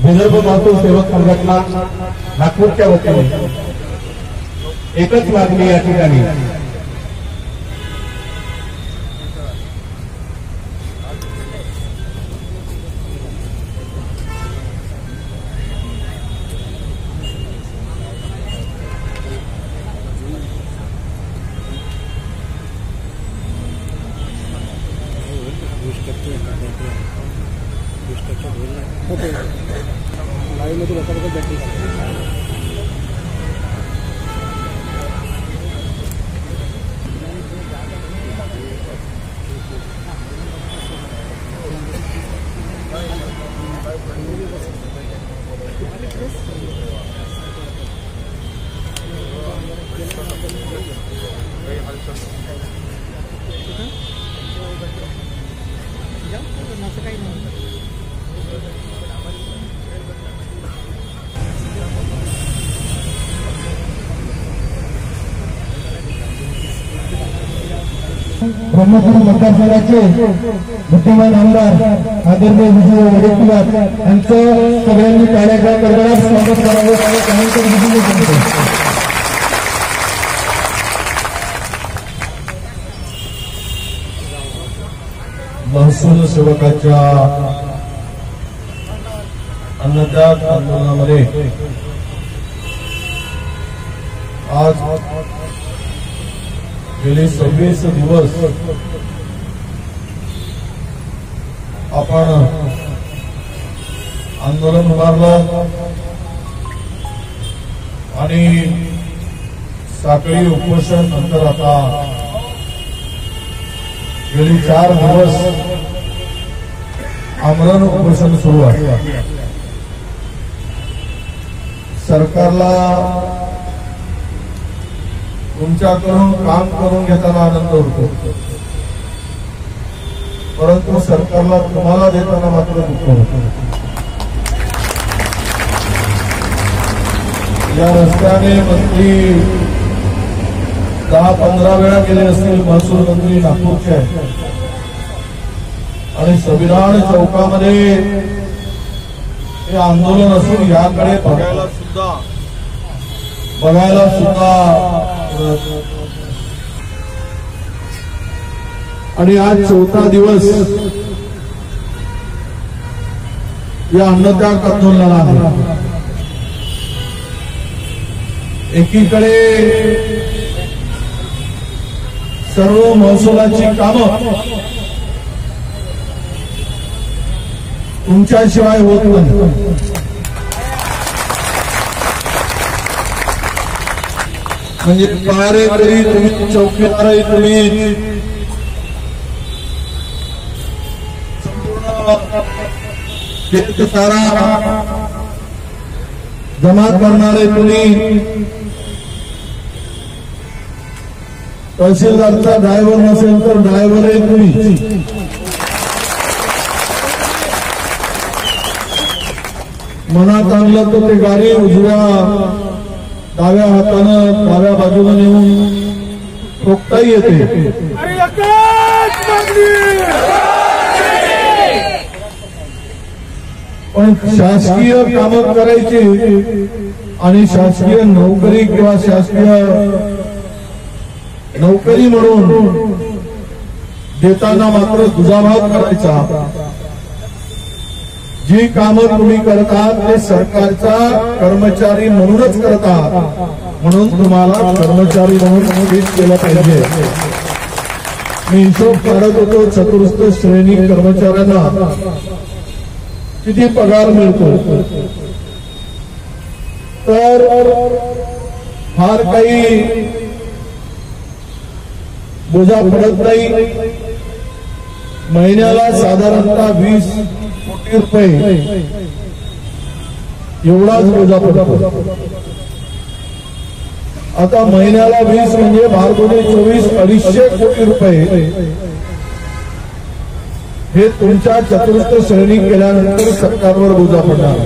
विदर्भ महसूल सेवक संघटना नागपूरच्या वतीने एकच मागणी या ठिकाणी लाईव्ह मध्ये लोकांना बॅटरी ब्रह्मपुरी मतदारसंघाचे बुद्धिमान आमदार आदरणीय विजय वडेट्टीवार यांचं सगळ्यांनी टाळ्याच्या कडकडाट स्वागत करावे त्यानंतर विजय करतो. महसूल सेवकाच्या अन्नदान आंदोलनामध्ये आज गेले 26 दिवस आपण आंदोलन उभारलं आणि साखळी उपोषण नंतर आता गेली 4 दिवस आमरण उपोषण सुरू आहे. सरकारला तुमच्याकडून काम करून घेताना आनंद होतो, परंतु सरकारला तुम्हाला देताना मात्र दुःख होतं. या रस्त्याने मंत्री 10-15 वेळा गेले असतील. महसूल मंत्री नागपूरचे आणि संविधान चौकामध्ये हे आंदोलन असून याकडे बघायला सुद्धा आणि आज 4था दिवस या अन्नत्याग आंदोलनाला आहे. एकीकडे सर्व महसुलाची कामं तुमच्याशिवाय होत नाही. म्हणजे पहारेकरी तुम्ही, चौकीदारही तुम्ही, सारा जमा करणारे तुम्ही, तहसीलदारचा ड्रायव्हर नसेल तर ड्रायव्हरही तुम्ही. मनात आणलं तर ते गाडी उजव्या डाव्या हातानं डाव्या बाजूला नेऊन ठोकताही येते. पण शासकीय कामं करायची आणि शासकीय नोकरी किंवा शासकीय नोकरी म्हणून देताना मात्र दुजाभाव करायचा. जी कामं तुम्ही करता ते सरकारचा कर्मचारी म्हणूनच करता, म्हणून तुम्हाला कर्मचारी म्हणून ट्रीट केलं पाहिजे. मी हिशोब काढत होतो, चतुर्थ श्रेणी कर्मचाऱ्यांना किती पगार मिळतो, तर फार काही बोजा पडत नाही. महिन्याला साधारणतः 20 कोटी रुपये एवढाच बोजा पडतो. आता महिन्याला 20 म्हणजे 12×24 250 कोटी रुपये हे तुमच्या चतुर्थ श्रेणी केल्यानंतर सरकारवर बोजा पडणार.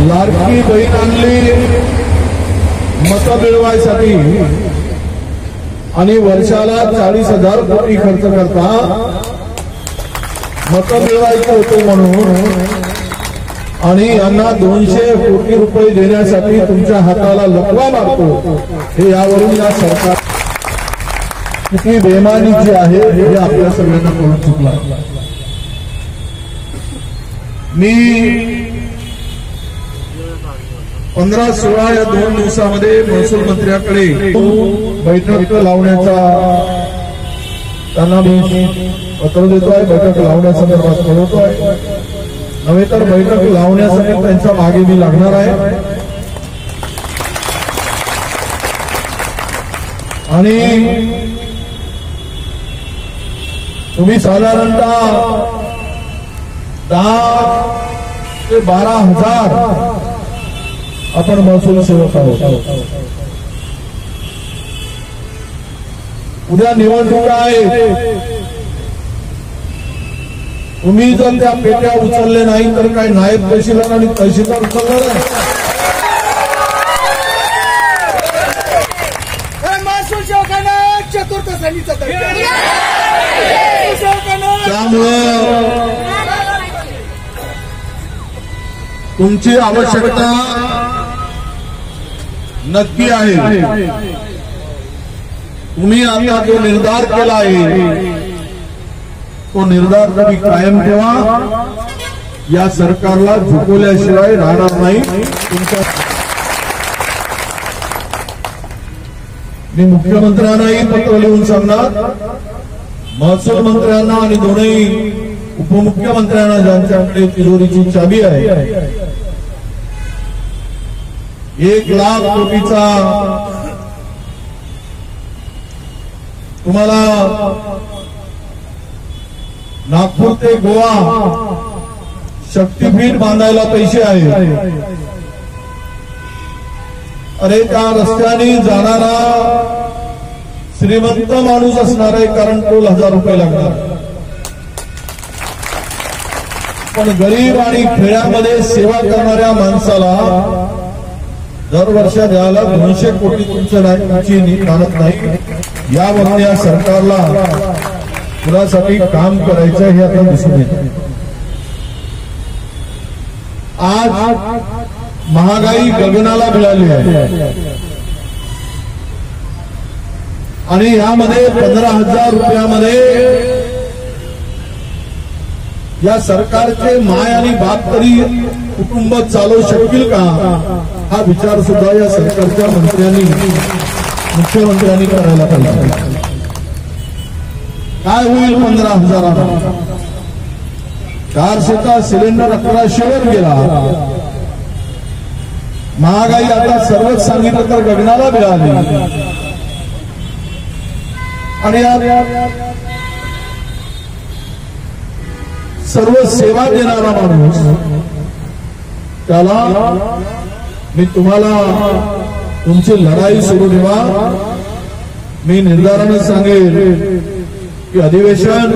लाडकी बहीण आणली मतं मिळवायसाठी आणि वर्षाला 40,000 कोटी खर्च करता, मत मिळवायचं होतं म्हणून आणि यांना 200 कोटी रुपये देण्यासाठी तुमच्या हाताला लकवा मारतो, हे यावरून या सरकार किती बेमानी जी आहे हे आपल्या सगळ्यांना कळून चुकला. मी 15-16 या 2 दिवसामध्ये महसूल मंत्र्याकडे बैठक लावण्याचा त्यांना मी पत्र देतोय. बैठक लावण्यासंदर्भात कळवतोय. नव्हे तर बैठक लावण्यासाठी त्यांच्या मागे मी लागणार आहे. आणि तुम्ही साधारणतः 10 ते 12,000 आपण महसूल सेवक आहोत. उद्या निवडणुका आहे. तुम्ही जर त्या पेट्या उचलले नाही तर काय नायब तहसीलदार आणि तहसीलदार उचलणार आहे? महसूल सेवकांना चतुर्थ समितीचा त्यामुळं तुमची आवश्यकता नक्की आहे. तुम्ही आता जो निर्धार केला आहे तो निर्धार तुम्ही कायम ठेवा. या सरकारला झुकवल्याशिवाय राहणार नाही. तुमच्या मी मुख्यमंत्र्यांनाही पत्र लिहून सांगणार, महसूल मंत्र्यांना आणि दोन्ही उपमुख्यमंत्र्यांना ज्यांच्याकडे तिजोरीची चाबी आहे 1 लाख कोटीचा तुम्हाला नागपूर ते गोवा शक्तीपीठ बांधायला पैसे आहेत. अरे त्या रस्त्याने जाणारा श्रीमंत माणूस असणार आहे, कारण टोल 1000 रुपये लागणार. पण गरीब आणि खेड्यामध्ये सेवा करणाऱ्या माणसाला दरवर्षी द्यायला 200 कोटी तुमची काढत नाही. यावरून या सरकारला पुरासाठी काम करायचं हे आता दिसून येतं. आज महागाई गगनाला मिळाली आहे आणि यामध्ये 15,000 रुपयामध्ये या सरकारचे माय आणि बाप तरी कुटुंब चालवू शकतील का, हा विचार सुद्धा या सरकारच्या मंत्र्यांनी मुख्यमंत्र्यांनी करायला पाहिजे. काय होईल 15,000? 400चा सिलेंडर 1100वर गेला. महागाई आता सर्वच सांगितलं तर गगनाला मिळाली. आणि सर्व सेवा देणारा माणूस त्याला मी तुम्हाला तुमची लढाई सुरू ठेवा. मी निर्धाराने सांगेल की अधिवेशन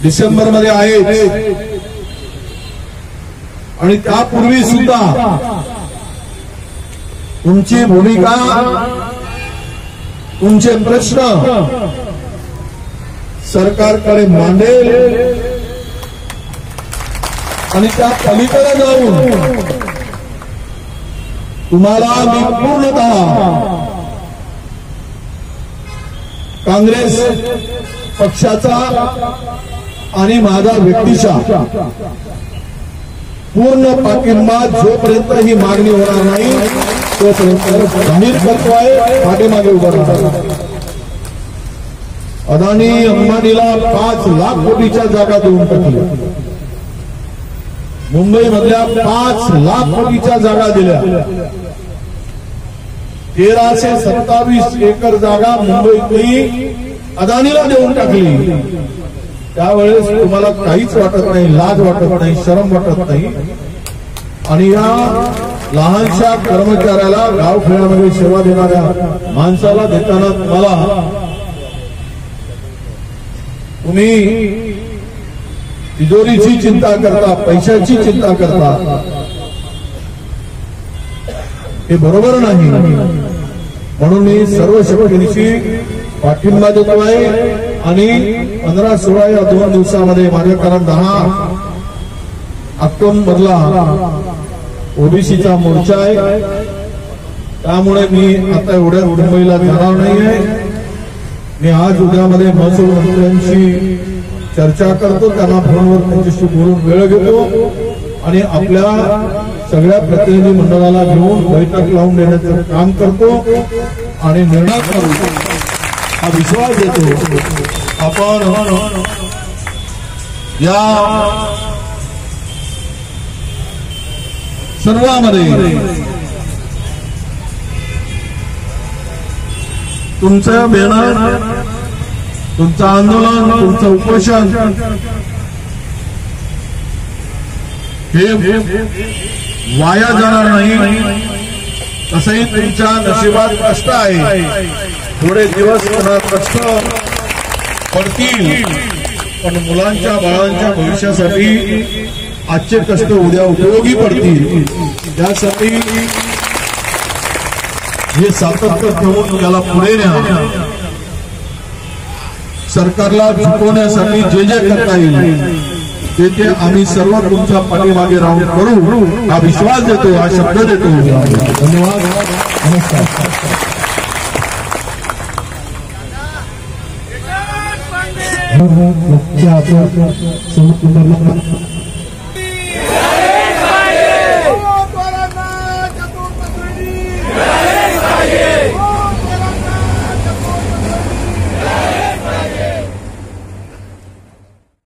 डिसेंबरमध्ये आहे आणि त्यापूर्वी सुद्धा तुमची भूमिका, तुमचे प्रश्न सरकारकडे मांडेल आणि त्या पलीकडे जाऊन तुम्हाला मी पूर्णतः काँग्रेस पक्षाचा आणि माझा व्यक्तिशा पूर्ण पाठिंबा जोपर्यंत ही मागणी होणार नाही तोपर्यंत जाहीर करतो आहे, पाठीमागे उभा राहणार. अदानी अंबानीला 5 लाख कोटीच्या जागा देऊन टाकल्या. मुंबईमधल्या 5 लाख कोटीच्या जागा दिल्या. 1327 एकर जागा मुंबईतली अदानीला देऊन टाकली. त्यावेळेस तुम्हाला काहीच वाटत नाही, लाज वाटत नाही, शरम वाटत नाही. आणि या लहानशा कर्मचाऱ्याला गावखेड्यामध्ये सेवा देणाऱ्या माणसाला देताना तुम्ही तिजोरीची चिंता करता, पैशाची चिंता करता, हे बरोबर नाही. म्हणून मी सर्व शक्तीनिशी पाठिंबा देतो आहे आणि 15-16 या 2 दिवसामध्ये माझ्या कारण 10 ऑक्टोबरला ओबीसीचा मोर्चा आहे. त्यामुळे मी आता एवढ्या मुंबईला जाणार नाहीये. मी आज उद्यामध्ये महसूल मंत्र्यांशी चर्चा करतो, त्यांना फोनवर त्यांच्याशी बोलून वेळ घेतो आणि आपल्या सगळ्या प्रतिनिधी मंडळाला घेऊन बैठक लावून देण्याचं काम करतो आणि निर्णय करू हा विश्वास देतो. आपण या सर्वांमध्ये तुमचं मेहनत, तुमचं आंदोलन, तुमचं उपोषण हे वाया जाणार नाही. तसंही तुमच्या नशिबात कष्ट आहे. थोडे दिवस कष्ट पडतील, पण मुलांच्या बाळांच्या भविष्यासाठी आजचे कष्ट उद्या उपयोगी पडतील. त्यासाठी हे सातत्य ठेवून त्याला पुढे न्या. सरकारला झुकवण्यासाठी जे जे करता येईल ते आम्ही सर्व तुमच्या पाठीमागे राहून करू हा विश्वास देतो, हा शब्द देतो. धन्यवाद. नमस्कार. आपण